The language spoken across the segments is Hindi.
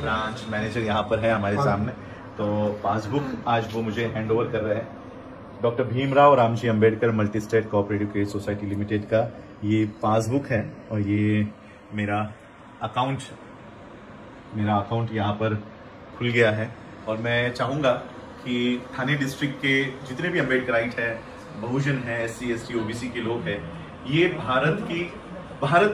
ब्रांच मैनेजर यहाँ पर है हमारे सामने। तो पासबुक आज वो मुझे हैंड ओवर कर रहे हैं। Doctor Bhimrao Ramji Ambedkar multi state cooperative credit society limited का ये पासबुक है और ये मेरा अकाउंट यहाँ पर खुल गया है। और मैं चाहूँगा कि थाने डिस्ट्रिक्ट के जितने भी अम्बेडकराइट है, बहुजन है, SC ST OBC के लोग हैं, ये भारत की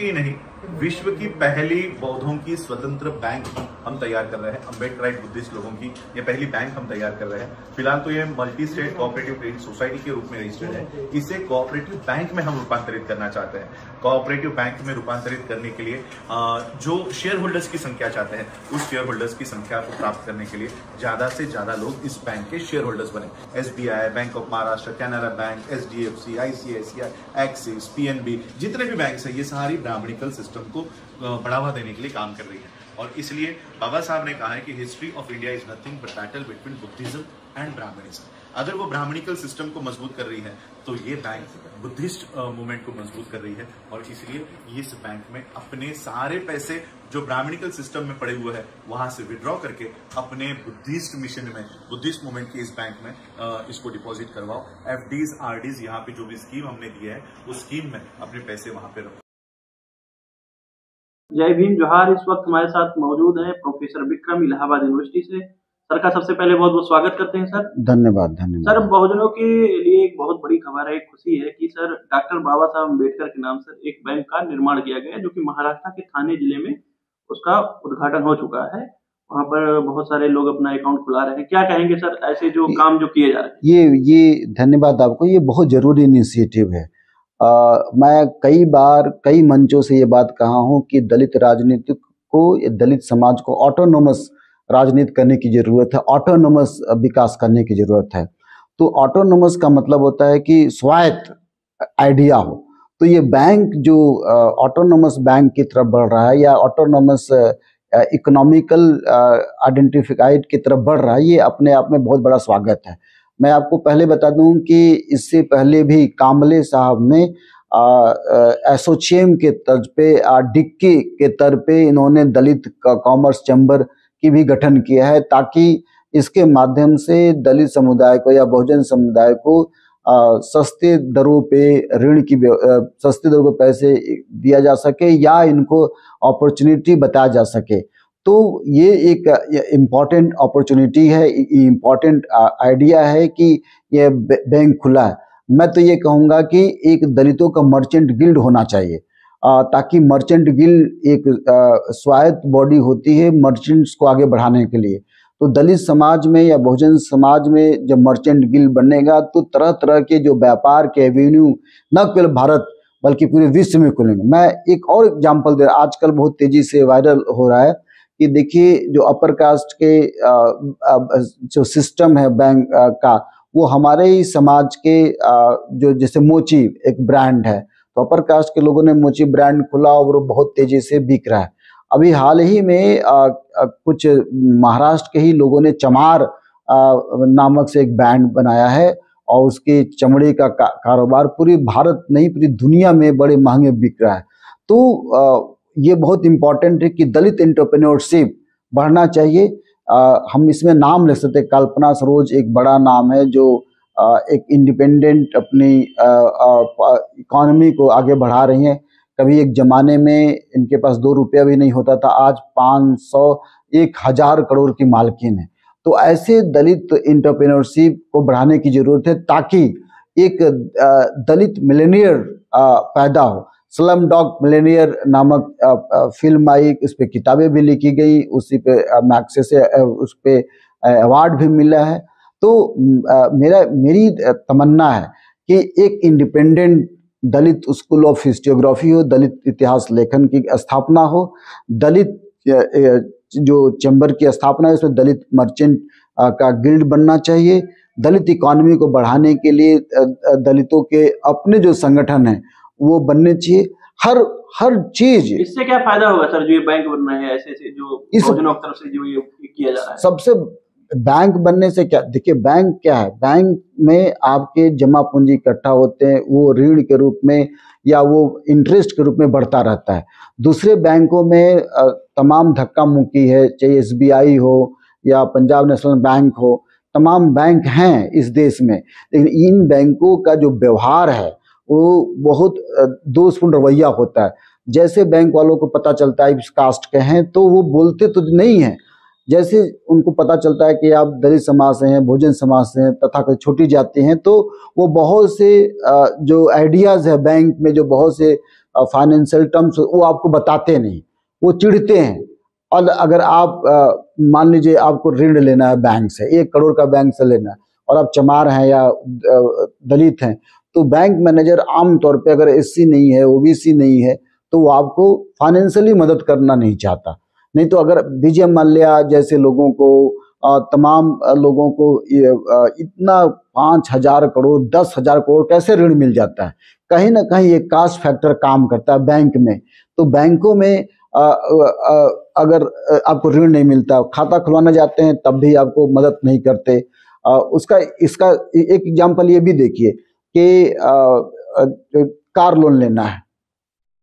ही नहीं विश्व की पहली बौद्धों की स्वतंत्र बैंक हम तैयार कर रहे हैं। अम्बेडकराइट बुद्धिस्ट लोगों की ये पहली बैंक हम तैयार कर रहे हैं। फिलहाल तो ये multi state cooperative credit society के रूप में रजिस्टर्ड है। इसे कोऑपरेटिव बैंक में हम रूपांतरित करना चाहते हैं। कोऑपरेटिव बैंक में रूपांतरित करने के लिए जो शेयर होल्डर्स की संख्या चाहते हैं, उस शेयर होल्डर्स की संख्या को प्राप्त करने के लिए ज्यादा से ज्यादा लोग इस बैंक के शेयर होल्डर्स बने। SBI, bank of Maharashtra, Canara bank, HDFC, ICICI, axis, PNB, जितने भी बैंक है, ये सारी ब्राह्मणिकल सिस्टम को बढ़ावा देने के लिए काम कर रही है। और इसलिए बाबा साहब ने कहा है कि history of India is nothing but battle between Buddhism and Brahmanism. अगर वो ब्राह्मणिकल सिस्टम को मजबूत कर रही है तो ये बैंक बुद्धिस्ट मूवमेंट को मजबूत कर रही है। और इसलिए इस बैंक में अपने सारे पैसे जो ब्राह्मणिकल सिस्टम में पड़े हुए हैं वहां से विड्रॉ करके अपने बुद्धिस्ट मिशन में, बुद्धिस्ट मूवमेंट की इस बैंक में इसको डिपॉजिट करवाओ। FDs RDs यहाँ पे जो भी स्कीम हमने दिया है उस स्कीम में अपने पैसे वहां पे रखो। जय भीम, जोहार। इस वक्त हमारे साथ मौजूद हैं प्रोफेसर विक्रम, इलाहाबाद यूनिवर्सिटी से। सर का सबसे पहले बहुत बहुत स्वागत करते हैं सर। धन्यवाद। सर, बहुजनों के लिए एक बहुत बड़ी खबर है, एक खुशी है कि सर डॉक्टर बाबा साहब अम्बेडकर के नाम से एक बैंक का निर्माण किया गया है, जो कि महाराष्ट्र के थाने जिले में उसका उद्घाटन हो चुका है। वहाँ पर बहुत सारे लोग अपना अकाउंट खुला रहे हैं। क्या कहेंगे सर ऐसे जो काम जो किए जा रहे हैं? ये धन्यवाद आपको। ये बहुत जरूरी इनिशिएटिव है। मैं कई बार कई मंचों से ये बात कहा हूँ कि दलित राजनीति को, दलित समाज को ऑटोनोमस राजनीति करने की जरूरत है, ऑटोनोमस विकास करने की जरूरत है। तो ऑटोनोमस का मतलब होता है कि स्वायत्त आइडिया हो। तो ये बैंक जो ऑटोनोमस बैंक की तरफ बढ़ रहा है या ऑटोनोमस इकोनॉमिकल आइडेंटिफाइड की तरफ बढ़ रहा है, ये अपने आप में बहुत बड़ा स्वागत है। मैं आपको पहले बता दूं कि इससे पहले भी कामले साहब ने एसोचेम के तर्ज पे, डिक्की के तर्ज पे इन्होंने दलित कॉमर्स चैम्बर की भी गठन किया है, ताकि इसके माध्यम से दलित समुदाय को या बहुजन समुदाय को सस्ते दरों पे ऋण की, सस्ते दरों पे पैसे दिया जा सके या इनको अपॉर्चुनिटी बताया जा सके। तो ये एक इम्पॉर्टेंट अपॉर्चुनिटी है, इम्पॉर्टेंट आइडिया है कि ये बैंक खुला है। मैं तो ये कहूँगा कि एक दलितों का मर्चेंट गिल्ड होना चाहिए, ताकि मर्चेंट गिल्ड एक स्वायत्त बॉडी होती है मर्चेंट्स को आगे बढ़ाने के लिए। तो दलित समाज में या बहुजन समाज में जब मर्चेंट गिल्ड बनेगा तो तरह तरह के जो व्यापार के एवेन्यू न केवल भारत बल्कि पूरे विश्व में खुलेंगे। मैं एक और एग्जाम्पल दे रहा, आजकल बहुत तेजी से वायरल हो रहा है कि देखिए जो अपर कास्ट के जो सिस्टम है बैंक का, वो हमारे ही समाज के जो जैसे मोची एक ब्रांड है, तो अपर कास्ट के लोगों ने मोची ब्रांड खुला और वो बहुत तेजी से बिक रहा है। अभी हाल ही में कुछ महाराष्ट्र के ही लोगों ने चमार नामक से एक ब्रांड बनाया है और उसके चमड़े का कारोबार पूरी भारत नहीं पूरी दुनिया में बड़े महंगे बिक रहा है। तो ये बहुत इम्पोर्टेंट है कि दलित एंटरप्रेन्योरशिप बढ़ना चाहिए। हम इसमें नाम ले सकते हैं, कल्पना सरोज एक बड़ा नाम है जो एक इंडिपेंडेंट अपनी इकोनॉमी को आगे बढ़ा रही हैं। कभी एक जमाने में इनके पास 2 रुपया भी नहीं होता था, आज 500-1000 करोड़ की मालकिन है। तो ऐसे दलित एंटरप्रेन्योरशिप को बढ़ाने की जरूरत है, ताकि एक दलित मिलेनियर पैदा हो। स्लम डॉग मिलेनियर नामक फिल्म आई, उस पर किताबें भी लिखी गई, उसी पे मैक्से से उस पे अवार्ड भी मिला है। तो मेरी तमन्ना है कि एक independent Dalit school of historiography हो, दलित इतिहास लेखन की स्थापना हो, दलित जो चैम्बर की स्थापना है उसमें दलित मर्चेंट का गिल्ड बनना चाहिए। दलित इकोनॉमी को बढ़ाने के लिए दलितों के अपने जो संगठन है वो बनने चाहिए। हर चीज। इससे क्या फायदा होगा सर जो ये बैंक बन रहे हैं ऐसे जो बहुजनों की तरफ से जो ये किया जा रहा है? सबसे बैंक बनने से क्या, देखिए बैंक क्या है, बैंक में आपके जमा पूंजी इकट्ठा होते हैं, वो ऋण के रूप में या वो इंटरेस्ट के रूप में बढ़ता रहता है। दूसरे बैंकों में तमाम धक्का मुक्की है, चाहे एसबीआई हो या पंजाब नेशनल बैंक हो, तमाम बैंक हैं इस देश में, लेकिन इन बैंकों का जो व्यवहार है वो बहुत दोषपूर्ण रवैया होता है। जैसे बैंक वालों को पता चलता है इस कास्ट के हैं तो वो बोलते तो नहीं है, जैसे उनको पता चलता है कि आप दलित समाज से हैं, बहुजन समाज से हैं, तथा छोटी जाति हैं, तो वो बहुत से जो आइडियाज है बैंक में, जो बहुत से फाइनेंशियल टर्म्स वो आपको बताते नहीं, वो चिढ़ते हैं। और अगर आप मान लीजिए आपको ऋण लेना है बैंक से, 1 करोड़ का बैंक से लेना है, और आप चमार हैं या दलित हैं, तो बैंक मैनेजर आमतौर पे अगर एससी नहीं है, ओबीसी नहीं है, तो वो आपको फाइनेंशियली मदद करना नहीं चाहता। नहीं तो अगर विजय माल्या जैसे लोगों को, तमाम लोगों को इतना 5,000 करोड़ 10,000 करोड़ कैसे ऋण मिल जाता है? कहीं ना कहीं एक कास्ट फैक्टर काम करता है बैंक में। तो बैंकों में अगर आपको ऋण नहीं मिलता, खाता खुलवाना जाते हैं तब भी आपको मदद नहीं करते। इसका एक एग्जाम्पल ये भी देखिए कि कार लोन लेना है,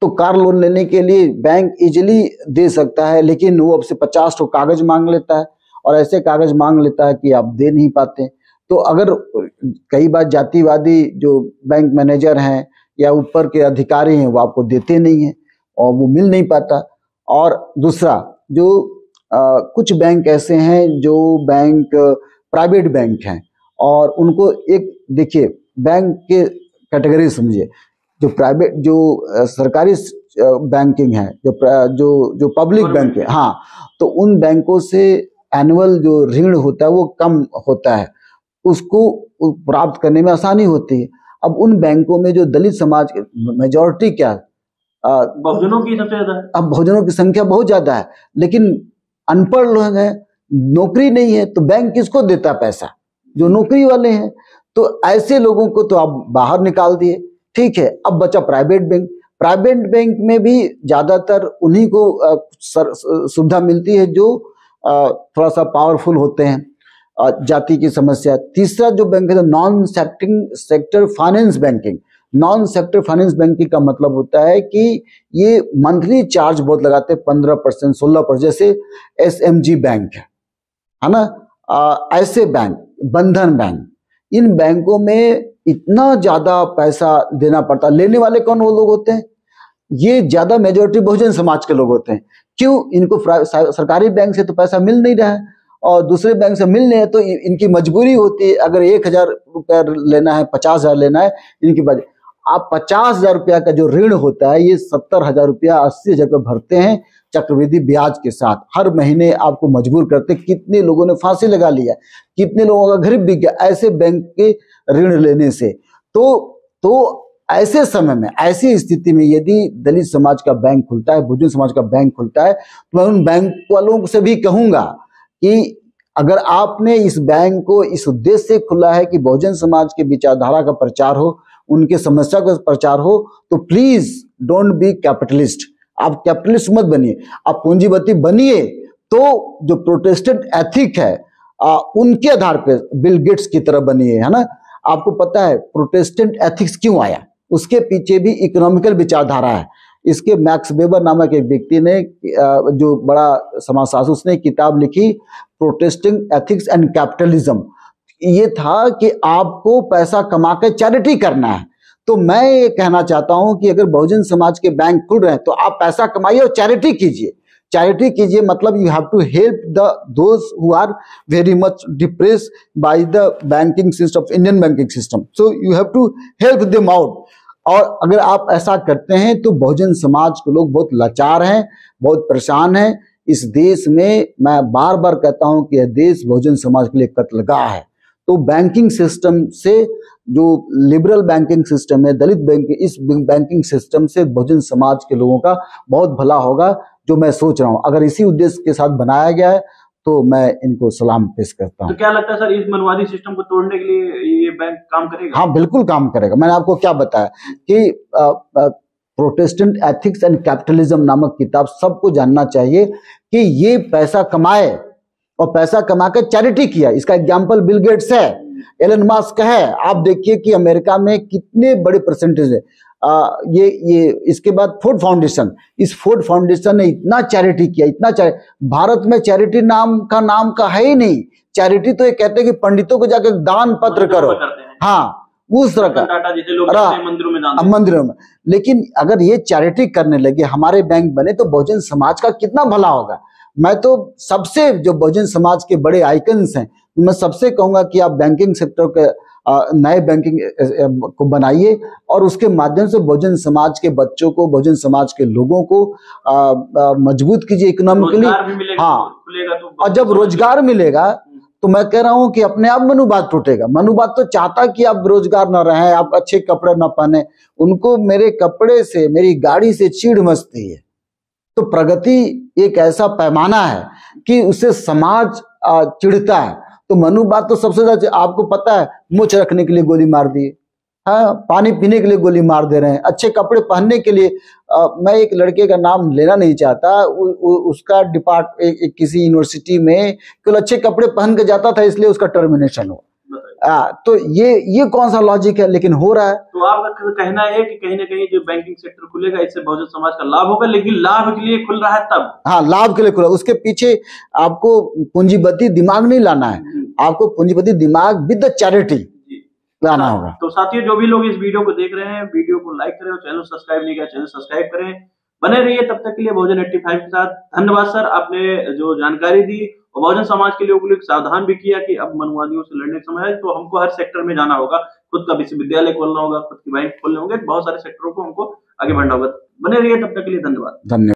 तो कार लोन लेने के लिए बैंक इजीली दे सकता है, लेकिन वो आपसे 50 तो कागज मांग लेता है, और ऐसे कागज मांग लेता है कि आप दे नहीं पाते। तो अगर कई बार जातिवादी जो बैंक मैनेजर हैं या ऊपर के अधिकारी हैं वो आपको देते नहीं हैं और वो मिल नहीं पाता। और दूसरा जो कुछ बैंक ऐसे हैं जो बैंक प्राइवेट बैंक हैं, और उनको एक देखिए बैंक के कैटेगरी समझिए, जो प्राइवेट जो सरकारी बैंकिंग है, जो पब्लिक बैंक है, हाँ, तो उन बैंकों से एनुअल जो ऋण होता है वो कम होता है, उसको प्राप्त करने में आसानी होती है। अब उन बैंकों में जो दलित समाज के मेजॉरिटी क्या है, बहुजनों की सबसे ज्यादा है। अब बहुजनों की संख्या बहुत ज्यादा है, लेकिन अनपढ़ लोग हैं, नौकरी नहीं है, तो बैंक किसको देता पैसा? जो नौकरी वाले हैं। तो ऐसे लोगों को तो आप बाहर निकाल दिए, ठीक है। अब बचा प्राइवेट बैंक। प्राइवेट बैंक में भी ज्यादातर उन्हीं को सुविधा मिलती है जो थोड़ा सा पावरफुल होते हैं। जाति की समस्या। तीसरा जो बैंक है non sector finance banking. Non sector finance banking का मतलब होता है कि ये मंथली चार्ज बहुत लगाते हैं, 15%, 16%, जैसे SMG बैंक है ना, ऐसे बैंक, बंधन बैंक, इन बैंकों में इतना ज्यादा पैसा देना पड़ता। लेने वाले कौन वो लोग होते हैं? ये ज्यादा मेजोरिटी बहुजन समाज के लोग होते हैं। क्यों? इनको सरकारी बैंक से तो पैसा मिल नहीं रहा है और दूसरे बैंक से मिल नहीं है, तो इनकी मजबूरी होती है। अगर 1,000 रुपया लेना है, 50,000 लेना है, इनकी वजह आप 50,000 रुपया का जो ऋण होता है ये 70,000 रुपया, 80,000 रुपया भरते हैं चक्रवृद्धि ब्याज के साथ। हर महीने आपको मजबूर करते। कितने लोगों ने फांसी लगा लिया, कितने लोगों का घर बिक गया ऐसे बैंक के ऋण लेने से। तो ऐसे समय में, ऐसी स्थिति में यदि दलित समाज का बैंक खुलता है, बहुजन समाज का बैंक खुलता है, तो मैं उन बैंक वालों से भी कहूंगा कि अगर आपने इस बैंक को इस उद्देश्य से खुला है कि बहुजन समाज के विचारधारा का प्रचार हो, उनके समस्या का प्रचार हो, तो प्लीज डोंट बी कैपिटलिस्ट। आप कैपिटलिस्ट मत बनिए, आप पूंजीपति बनिए। तो जो प्रोटेस्टेंट एथिक है उनके आधार पे बिल गेट्स की तरह बनिए, है ना। आपको पता है प्रोटेस्टेंट एथिक्स क्यों आया? उसके पीछे भी इकोनॉमिकल विचारधारा है। इसके मैक्स वेबर नामक एक व्यक्ति ने, जो बड़ा समाजशास्त्री, उसने किताब लिखी प्रोटेस्टेंट एथिक्स एंड कैपिटलिज्म। ये था कि आपको पैसा कमा के चैरिटी करना है। तो मैं ये कहना चाहता हूं कि अगर बहुजन समाज के बैंक खुल रहे हैं तो आप पैसा कमाइए और चैरिटी कीजिए। चैरिटी कीजिए मतलब you have to help those who are very much depressed by the banking system, Indian banking system. So you have to help them out. और अगर आप ऐसा करते हैं तो बहुजन समाज के लोग बहुत लाचार हैं, बहुत परेशान हैं। इस देश में मैं बार बार कहता हूं कि यह देश बहुजन समाज के लिए कत्लगाह है। तो बैंकिंग सिस्टम से, जो लिबरल बैंकिंग सिस्टम है, दलित बैंक, इस बैंकिंग सिस्टम से बहुजन समाज के लोगों का बहुत भला होगा, जो मैं सोच रहा हूं। अगर इसी उद्देश्य के साथ बनाया गया है तो मैं इनको सलाम पेश करता हूं। तो क्या लगता है सर, इस मनवादी सिस्टम को तोड़ने के लिए ये बैंक काम करेगा? हाँ, बिल्कुल काम करेगा। मैंने आपको क्या बताया कि प्रोटेस्टेंट एथिक्स एंड कैपिटलिज्म नामक किताब सबको जानना चाहिए कि ये पैसा कमाए, और पैसा कमा के चैरिटी किया। इसका एग्जाम्पल बिल गेट्स है, एलन मस्क है। आप देखिए कि अमेरिका में कितने बड़े परसेंटेज है। ये इसके बाद फोर्ड फाउंडेशन, इस फोर्ड फाउंडेशन ने इतना चैरिटी किया, इतना भारत में चैरिटी नाम का है ही नहीं। चैरिटी तो ये कहते हैं कि पंडितों को जाकर दान पत्र करो, हाँ उस तरह का मंदिरों में। लेकिन अगर ये चैरिटी करने लगे, हमारे बैंक बने, तो बहुजन समाज का कितना भला होगा। मैं तो सबसे, जो बहुजन समाज के बड़े आइकन्स हैं, मैं सबसे कहूंगा कि आप बैंकिंग सेक्टर के नए बैंकिंग को बनाइए और उसके माध्यम से बहुजन समाज के बच्चों को, बहुजन समाज के लोगों को मजबूत कीजिए इकोनॉमिकली। हाँ, और जब रोजगार मिलेगा तो मैं कह रहा हूं कि अपने आप मनुवाद टूटेगा। मनुवाद तो चाहता कि आप बेरोजगार न रहें, आप अच्छे कपड़े न पहने, उनको मेरे कपड़े से, मेरी गाड़ी से चीड़ मचती है। तो प्रगति एक ऐसा पैमाना है कि उससे समाज चिढ़ता है। तो मनुवाद तो सबसे ज्यादा, आपको पता है, मूछ रखने के लिए गोली मार दी, हाँ, पानी पीने के लिए गोली मार दे रहे हैं, अच्छे कपड़े पहनने के लिए। मैं एक लड़के का नाम लेना नहीं चाहता, उसका किसी यूनिवर्सिटी में केवल अच्छे कपड़े पहन के जाता था, इसलिए उसका टर्मिनेशन हुआ। तो ये कौन सा लॉजिक है, लेकिन हो रहा है। तो आपका कहना है कि कहीं ना कहीं जो बैंकिंग सेक्टर खुलेगा, इससे बहुजन समाज का लाभ होगा, लेकिन लाभ के लिए खुल रहा है तब। हाँ, लाभ के लिए खुला, उसके पीछे आपको पूंजीपति दिमाग नहीं लाना है, आपको पूंजीपति दिमाग विद द चैरिटी लाना होगा। तो साथियों, जो भी लोग इस वीडियो को देख रहे हैं, वीडियो को लाइक करें और चैनल सब्सक्राइब नहीं किया, चैनल सब्सक्राइब करें। बने रहिए तब तक के लिए बहुजन 85 के साथ। धन्यवाद सर, आपने जो जानकारी दी और बहुजन समाज के लोगों को सावधान भी किया कि अब मनुवादियों से लड़ने का समय है, तो हमको हर सेक्टर में जाना होगा, खुद का विश्वविद्यालय खोलना होगा, खुद की बैंक खोलने होंगे, बहुत सारे सेक्टरों को हमको आगे बढ़ना होगा। बने रहिए तब तक के लिए, धन्यवाद।